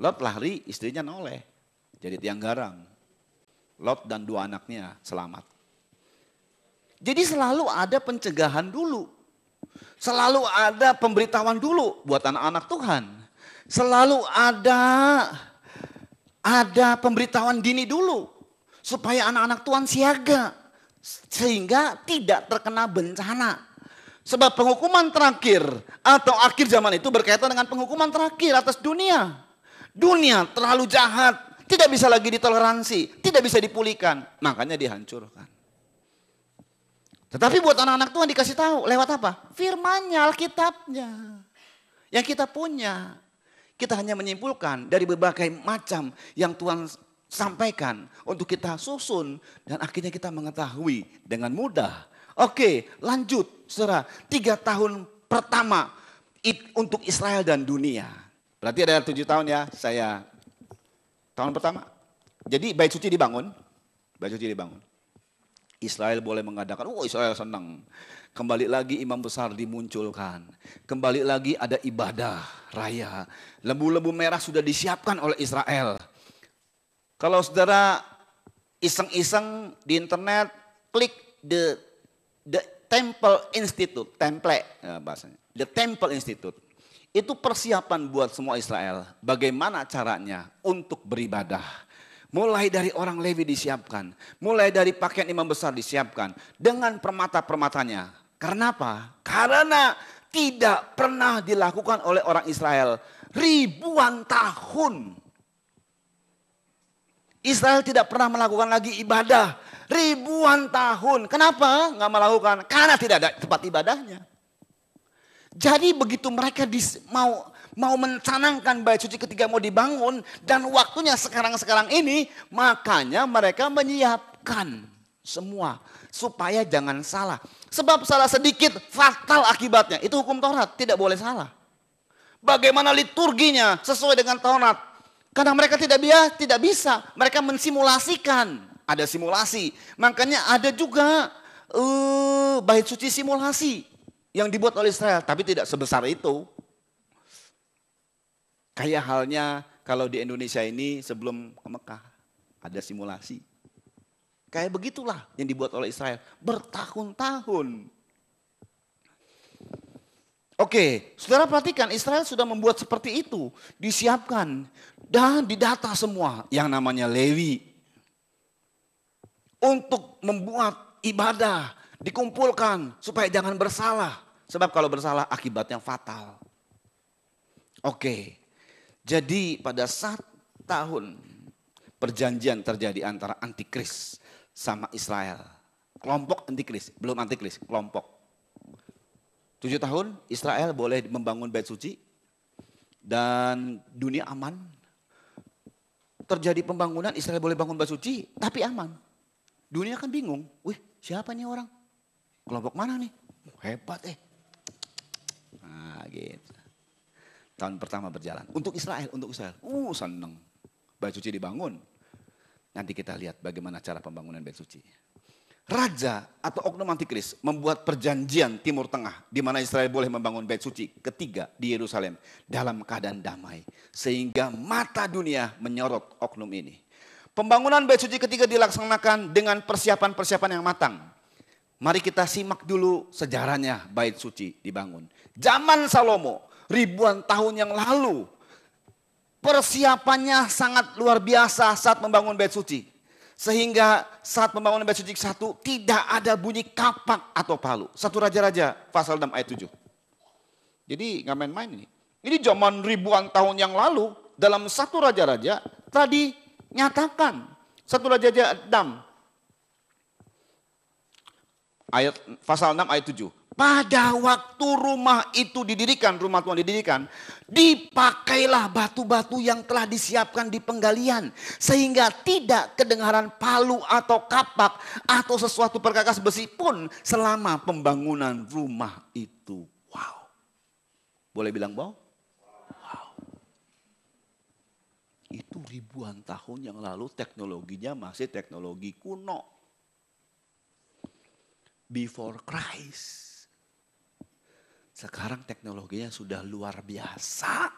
Lot lari, istrinya noleh. Jadi tiang garam. Lot dan 2 anaknya selamat. Jadi selalu ada pencegahan dulu. Selalu ada pemberitahuan dulu buat anak-anak Tuhan. Selalu ada pemberitahuan dini dulu. Supaya anak-anak Tuhan siaga. Sehingga tidak terkena bencana. Sebab penghukuman terakhir atau akhir zaman itu berkaitan dengan penghukuman terakhir atas dunia. Dunia terlalu jahat. Tidak bisa lagi ditoleransi. Tidak bisa dipulihkan. Makanya dihancurkan. Tetapi buat anak-anak Tuhan dikasih tahu lewat apa? Firman-Nya, Alkitabnya. Yang kita punya. Kita hanya menyimpulkan dari berbagai macam yang Tuhan sampaikan untuk kita susun. Dan akhirnya kita mengetahui dengan mudah. Oke, lanjut saudara. 3 tahun pertama untuk Israel dan dunia. Berarti ada 7 tahun ya saya. Tahun pertama. Jadi bait suci dibangun. Bait suci dibangun. Israel boleh mengadakan, Israel senang. Kembali lagi imam besar dimunculkan. Kembali lagi ada ibadah raya. Lembu-lembu merah sudah disiapkan oleh Israel. Kalau saudara iseng-iseng di internet, klik the Temple Institute, template bahasanya. The Temple Institute. Itu persiapan buat semua Israel. Bagaimana caranya untuk beribadah. Mulai dari orang Lewi disiapkan. Mulai dari pakaian imam besar disiapkan. Dengan permata-permatanya. Karena apa? Karena tidak pernah dilakukan oleh orang Israel. Ribuan tahun. Israel tidak pernah melakukan lagi ibadah. Ribuan tahun. Kenapa nggak melakukan? Karena tidak ada tempat ibadahnya. Jadi begitu mereka mau mencanangkan bait suci ketiga mau dibangun dan waktunya sekarang ini, makanya mereka menyiapkan semua supaya jangan salah. Sebab salah sedikit fatal akibatnya. Itu hukum Taurat, tidak boleh salah. Bagaimana liturginya sesuai dengan Taurat? Karena mereka tidak bisa, mereka mensimulasikan. Ada simulasi. Makanya ada juga bait suci simulasi yang dibuat oleh Israel, tapi tidak sebesar itu. Kayak halnya kalau di Indonesia ini sebelum ke Mekah, ada simulasi. Kayak begitulah yang dibuat oleh Israel, bertahun-tahun. Oke, saudara perhatikan Israel sudah membuat seperti itu, disiapkan dan didata semua yang namanya Lewi. Untuk membuat ibadah, dikumpulkan supaya jangan bersalah. Sebab kalau bersalah akibatnya fatal. Oke, jadi pada 1 tahun perjanjian terjadi antara antikris sama Israel. Kelompok antikris, belum antikris, kelompok. 7 tahun Israel boleh membangun bait suci dan dunia aman. Terjadi pembangunan, Israel boleh bangun bait suci tapi aman. Dunia kan bingung, siapa nih orang? Kelompok mana nih? Hebat Nah gitu. Tahun pertama berjalan. Untuk Israel. Senang. Bait suci dibangun. Nanti kita lihat bagaimana cara pembangunan bait suci. Raja atau oknum antikris membuat perjanjian Timur Tengah. Di mana Israel boleh membangun bait suci ketiga di Yerusalem. Dalam keadaan damai. Sehingga mata dunia menyorot oknum ini. Pembangunan bait suci ketiga dilaksanakan dengan persiapan-persiapan yang matang. Mari kita simak dulu sejarahnya bait suci dibangun. Zaman Salomo, ribuan tahun yang lalu. Persiapannya sangat luar biasa saat membangun bait suci. Sehingga saat pembangunan bait suci 1 tidak ada bunyi kapak atau palu. 1 Raja-Raja pasal 6 ayat 7. Jadi nggak main-main ini. Ini zaman ribuan tahun yang lalu dalam 1 Raja-Raja tadi nyatakan 1 Raja-Raja 6 ayat pasal 6 ayat 7. Pada waktu rumah itu didirikan, rumah Tuhan didirikan, dipakailah batu-batu yang telah disiapkan di penggalian. Sehingga tidak kedengaran palu atau kapak atau sesuatu perkakas besi pun selama pembangunan rumah itu. Wow. Boleh bilang wow? Wow. Itu ribuan tahun yang lalu teknologinya masih teknologi kuno. Before Christ. Sekarang teknologinya sudah luar biasa.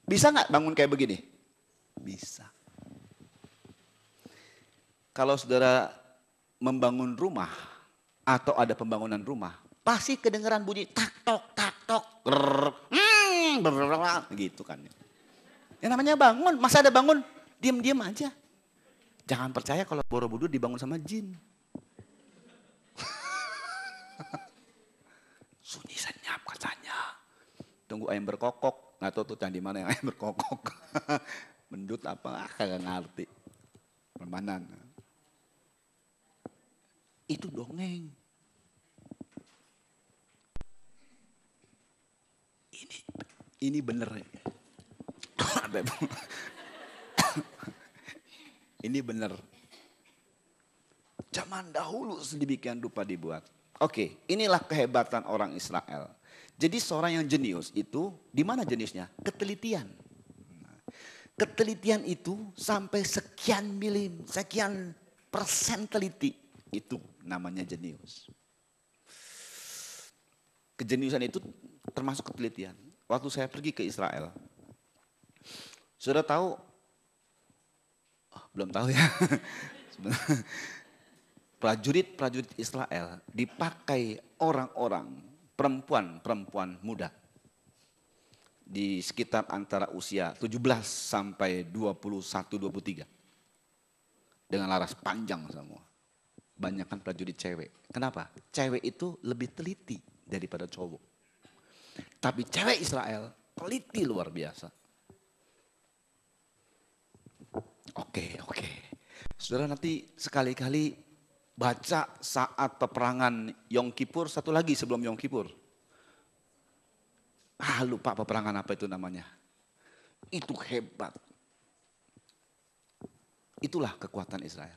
Bisa nggak bangun kayak begini? Bisa. Kalau saudara membangun rumah atau ada pembangunan rumah, pasti kedengeran bunyi tak tok, gitu kan. Yang namanya bangun, masa ada bangun, diam-diam aja. Jangan percaya kalau Borobudur dibangun sama jin. Sunyi senyap katanya. Tunggu ayam berkokok, nggak tahu tuh candi mana yang ayam berkokok. Mendut apa, kagak ngerti. Permanen. Itu dongeng. Ini bener. Ini bener. Zaman dahulu sedemikian rupa dibuat. Oke, inilah kehebatan orang Israel. Jadi seorang yang jenius itu, di mana jeniusnya? Ketelitian. Ketelitian itu sampai sekian milim, sekian persen teliti. Itu namanya jenius. Kejeniusan itu termasuk ketelitian. Waktu saya pergi ke Israel, sudah tahu? Oh, belum tahu ya. Prajurit-prajurit Israel dipakai orang-orang perempuan muda di sekitar antara usia 17 sampai 21-23 dengan laras panjang semua. Banyak kan prajurit cewek. Kenapa? Cewek itu lebih teliti daripada cowok. Tapi cewek Israel teliti luar biasa. Oke. Saudara nanti sekali-kali baca saat peperangan Yom Kippur, satu lagi sebelum Yom Kippur. Lupa peperangan apa itu namanya. Itu hebat. Itulah kekuatan Israel.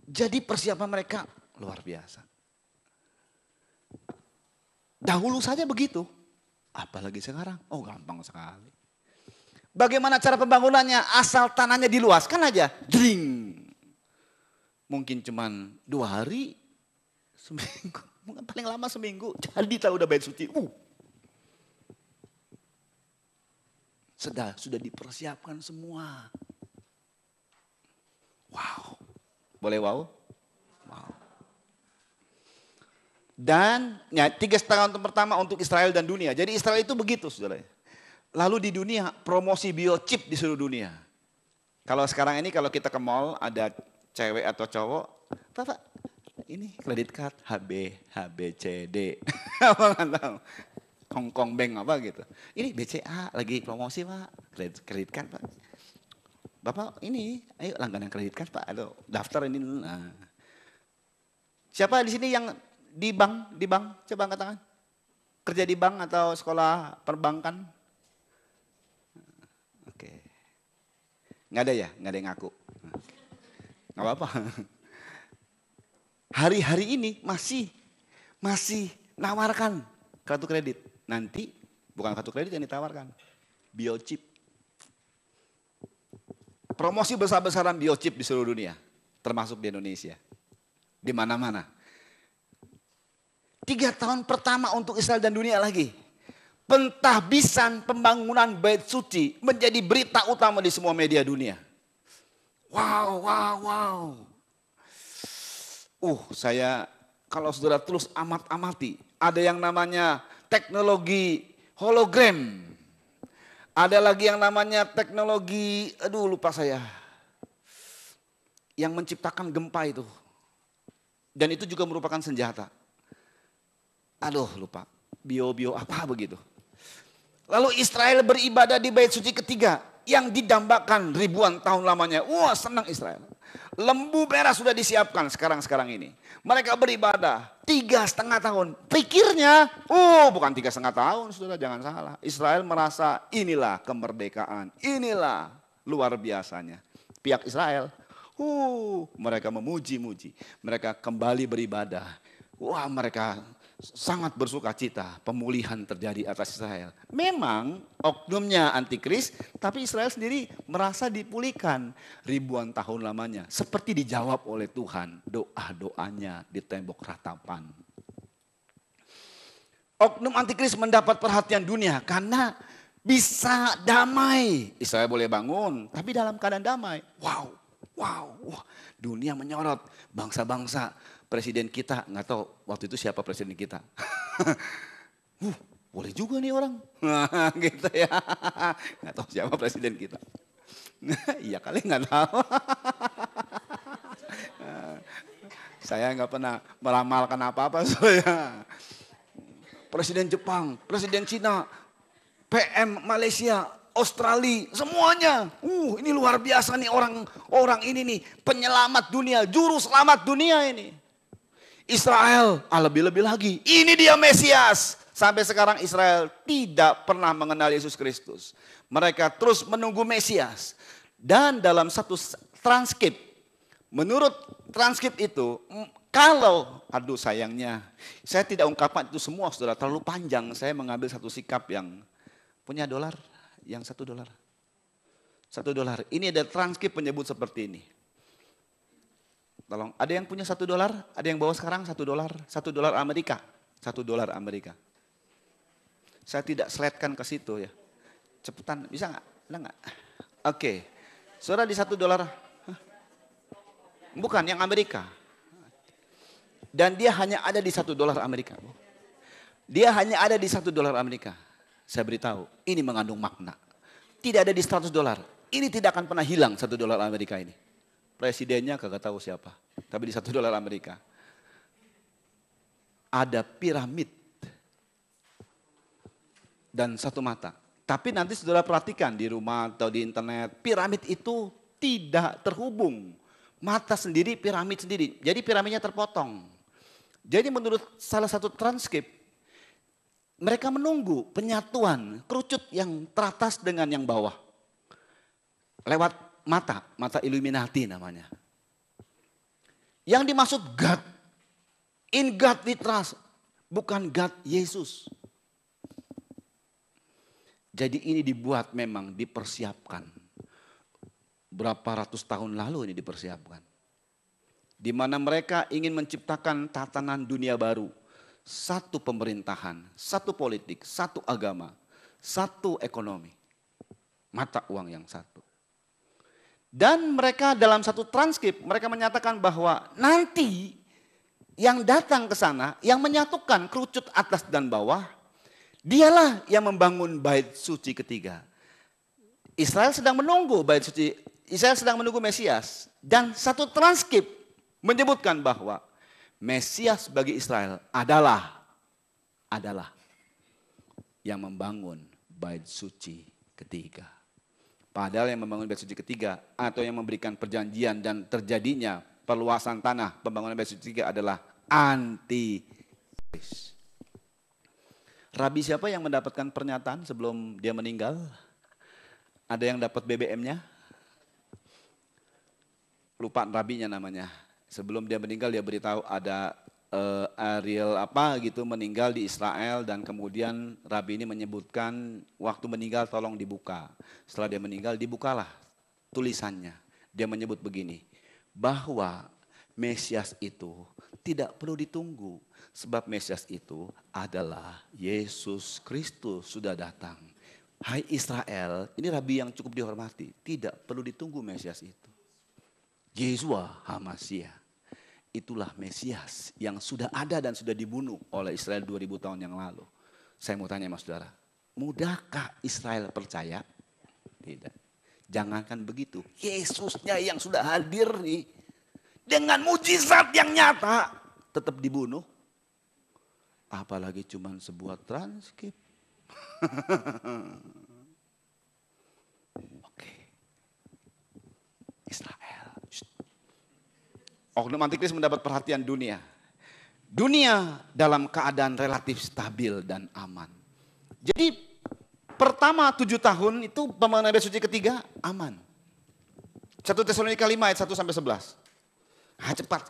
Jadi persiapan mereka luar biasa. Dahulu saja begitu. Apalagi sekarang, gampang sekali. Bagaimana cara pembangunannya? Asal tanahnya diluaskan aja. Dring. Mungkin cuman 2 hari, seminggu, mungkin paling lama seminggu. Jadi tahu udah bait suci. Sudah dipersiapkan semua. Wow. Boleh wow? Wow. Dan 3,5 tahun pertama untuk Israel dan dunia. Jadi Israel itu begitu, saudara. Lalu di dunia promosi biochip di seluruh dunia. Kalau sekarang ini kalau kita ke mall ada cewek atau cowok, Pak, ini kredit card HBCD, apa nggak tahu, Hongkong Bank apa gitu. Ini BCA lagi promosi Pak, kredit card Pak. Bapak ini, ayo langganan kredit card Pak, aduh daftar ini dulu. Nah. Siapa di sini yang di bank, coba angkat tangan. Kerja di bank atau sekolah perbankan? Oke. Nggak ada ya, nggak ada yang ngaku. Nggak apa-apa. Hari-hari ini masih nawarkan kartu kredit. Nanti bukan kartu kredit yang ditawarkan, biochip. Promosi besar-besaran biochip di seluruh dunia, termasuk di Indonesia. Di mana-mana. 3 tahun pertama untuk Israel dan dunia lagi. Pentahbisan pembangunan bait suci menjadi berita utama di semua media dunia. Wow. Saya kalau saudara terus amati, ada yang namanya teknologi hologram. Ada lagi yang namanya teknologi, lupa saya. Yang menciptakan gempa itu. Dan itu juga merupakan senjata. Lupa. Bio apa begitu. Lalu Israel beribadah di bait suci ketiga. Yang didambakan ribuan tahun lamanya. Wah, senang Israel. Lembu merah sudah disiapkan sekarang ini. Mereka beribadah 3,5 tahun. Pikirnya, bukan 3,5 tahun, saudara, jangan salah. Israel merasa inilah kemerdekaan, inilah luar biasanya. Pihak Israel, mereka memuji-muji. Mereka kembali beribadah. Wah, mereka sangat bersuka cita, pemulihan terjadi atas Israel. Memang oknumnya antikris, tapi Israel sendiri merasa dipulihkan ribuan tahun lamanya. Seperti dijawab oleh Tuhan doa-doanya di tembok ratapan. Oknum antikris mendapat perhatian dunia karena bisa damai. Israel boleh bangun, tapi dalam keadaan damai. Wow, wow, wah, dunia menyorot bangsa-bangsa. Presiden kita, nggak tahu waktu itu siapa presiden kita. Boleh juga nih orang, gitu ya. Nggak tahu siapa presiden kita. Iya kali nggak tahu. Saya nggak pernah meramalkan apa-apa soalnya. Presiden Jepang, Presiden Cina, PM Malaysia, Australia, semuanya. Ini luar biasa nih orang ini nih, penyelamat dunia, juru selamat dunia ini. Israel, lebih-lebih lagi, ini dia Mesias. Sampai sekarang Israel tidak pernah mengenal Yesus Kristus. Mereka terus menunggu Mesias. Dan dalam satu transkrip, menurut transkrip itu, kalau, aduh sayangnya, saya tidak ungkapkan itu semua saudara, terlalu panjang. Saya mengambil satu sikap yang punya dolar, yang $1. $1. Ini ada transkrip menyebut seperti ini. Tolong, ada yang punya $1? Ada yang bawa sekarang $1? $1 Amerika. $1 Amerika. Saya tidak slide-kan ke situ ya. Cepetan, bisa nggak? Ada nggak? Oke. Saudara di $1. Bukan, yang Amerika. Dan dia hanya ada di $1 Amerika. Dia hanya ada di $1 Amerika. Saya beritahu, ini mengandung makna. Tidak ada di $100. Ini tidak akan pernah hilang $1 Amerika ini. Presidennya kagak tahu siapa. Tapi di $1 Amerika. Ada piramid. Dan satu mata. Tapi nanti saudara perhatikan di rumah atau di internet. Piramid itu tidak terhubung. Mata sendiri, piramid sendiri. Jadi piramidnya terpotong. Jadi menurut salah satu transkrip. Mereka menunggu penyatuan kerucut yang teratas dengan yang bawah. Lewat mata Illuminati namanya. Yang dimaksud God. In God we trust. Bukan God Yesus. Jadi ini dibuat memang dipersiapkan. Berapa ratus tahun lalu ini dipersiapkan. Di mana mereka ingin menciptakan tatanan dunia baru. Satu pemerintahan, satu politik, satu agama, satu ekonomi. Mata uang yang satu. Dan mereka dalam satu transkrip mereka menyatakan bahwa nanti yang datang ke sana yang menyatukan kerucut atas dan bawah, dialah yang membangun bait suci ketiga. Israel sedang menunggu bait suci, Israel sedang menunggu Mesias. Dan satu transkrip menyebutkan bahwa Mesias bagi Israel adalah yang membangun bait suci ketiga. Padahal yang membangun bait suci ketiga atau yang memberikan perjanjian dan terjadinya perluasan tanah pembangunan bait suci ketiga adalah antikris. Rabi siapa yang mendapatkan pernyataan sebelum dia meninggal? Ada yang dapat BBM-nya? Lupa rabinya namanya. Sebelum dia meninggal dia beritahu ada Ariel apa gitu meninggal di Israel dan kemudian Rabi ini menyebutkan waktu meninggal tolong dibuka. Setelah dia meninggal dibukalah tulisannya. Dia menyebut begini, bahwa Mesias itu tidak perlu ditunggu sebab Mesias itu adalah Yesus Kristus sudah datang. Hai Israel, ini Rabi yang cukup dihormati, tidak perlu ditunggu Mesias itu. Yeshua HaMashiach. Itulah Mesias yang sudah ada dan sudah dibunuh oleh Israel 2000 tahun yang lalu. Saya mau tanya mas saudara, mudahkah Israel percaya? Tidak. Jangankan begitu, Yesusnya yang sudah hadir nih, dengan mujizat yang nyata, tetap dibunuh. Apalagi cuma sebuah transkrip. Oke. Israel. Oknum antikris mendapat perhatian dunia. Dunia dalam keadaan relatif stabil dan aman. Jadi pertama 7 tahun itu pembangunan bait suci ketiga aman. 1 Tesalonika 5 ayat 1 sampai 11. Cepat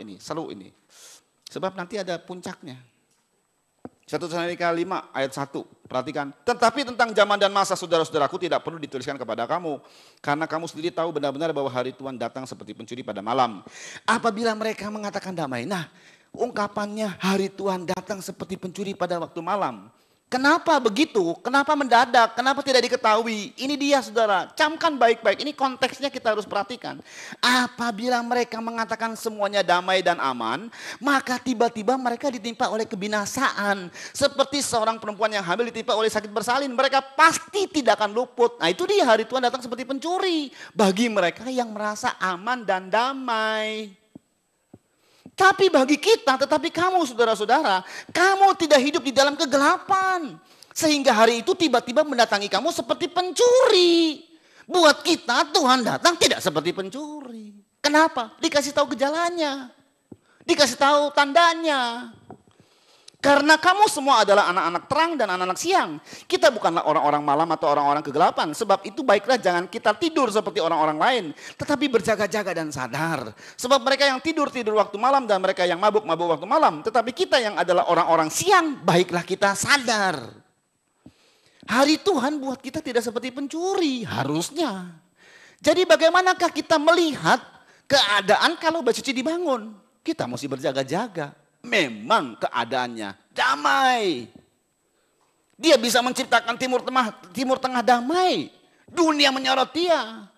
ini, seru ini. Sebab nanti ada puncaknya. 1 Tesalonika 5 ayat 1, perhatikan. Tetapi tentang zaman dan masa saudara-saudaraku tidak perlu dituliskan kepada kamu. Karena kamu sendiri tahu benar-benar bahwa hari Tuhan datang seperti pencuri pada malam. Apabila mereka mengatakan damai. Nah, ungkapannya hari Tuhan datang seperti pencuri pada waktu malam. Kenapa begitu? Kenapa mendadak? Kenapa tidak diketahui? Ini dia saudara, camkan baik-baik. Ini konteksnya kita harus perhatikan. Apabila mereka mengatakan semuanya damai dan aman, maka tiba-tiba mereka ditimpa oleh kebinasaan. Seperti seorang perempuan yang hamil ditimpa oleh sakit bersalin. Mereka pasti tidak akan luput. Nah itu dia, hari Tuhan datang seperti pencuri. Bagi mereka yang merasa aman dan damai. Tapi bagi kita, tetapi kamu saudara-saudara, kamu tidak hidup di dalam kegelapan. Sehingga hari itu tiba-tiba mendatangi kamu seperti pencuri. Buat kita Tuhan datang tidak seperti pencuri. Kenapa? Dikasih tahu gejalanya. Dikasih tahu tandanya. Karena kamu semua adalah anak-anak terang dan anak-anak siang. Kita bukanlah orang-orang malam atau orang-orang kegelapan. Sebab itu baiklah jangan kita tidur seperti orang-orang lain. Tetapi berjaga-jaga dan sadar. Sebab mereka yang tidur waktu malam dan mereka yang mabuk waktu malam. Tetapi kita yang adalah orang-orang siang, baiklah kita sadar. Hari Tuhan buat kita tidak seperti pencuri, harusnya. Jadi bagaimanakah kita melihat keadaan kalau Mbak Cici dibangun? Kita mesti berjaga-jaga. Memang keadaannya damai. Dia bisa menciptakan timur tengah damai. Dunia menyorot dia.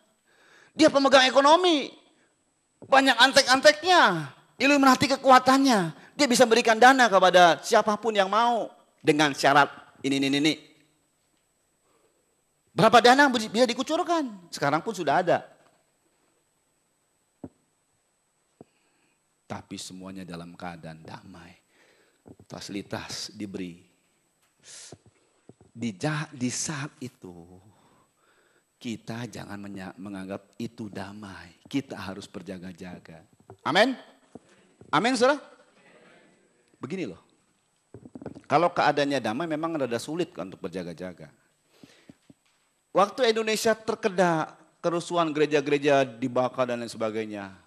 Dia pemegang ekonomi. Banyak antek-anteknya. Illuminati kekuatannya. Dia bisa berikan dana kepada siapapun yang mau. Dengan syarat ini. Berapa dana bisa dikucurkan? Sekarang pun sudah ada. Tapi semuanya dalam keadaan damai. Fasilitas diberi. Di saat itu, kita jangan menganggap itu damai. Kita harus berjaga-jaga. Amin? Amin saudara? Begini loh. Kalau keadaannya damai memang rada sulit untuk berjaga-jaga. Waktu Indonesia terkena kerusuhan gereja-gereja dibakar dan lain sebagainya.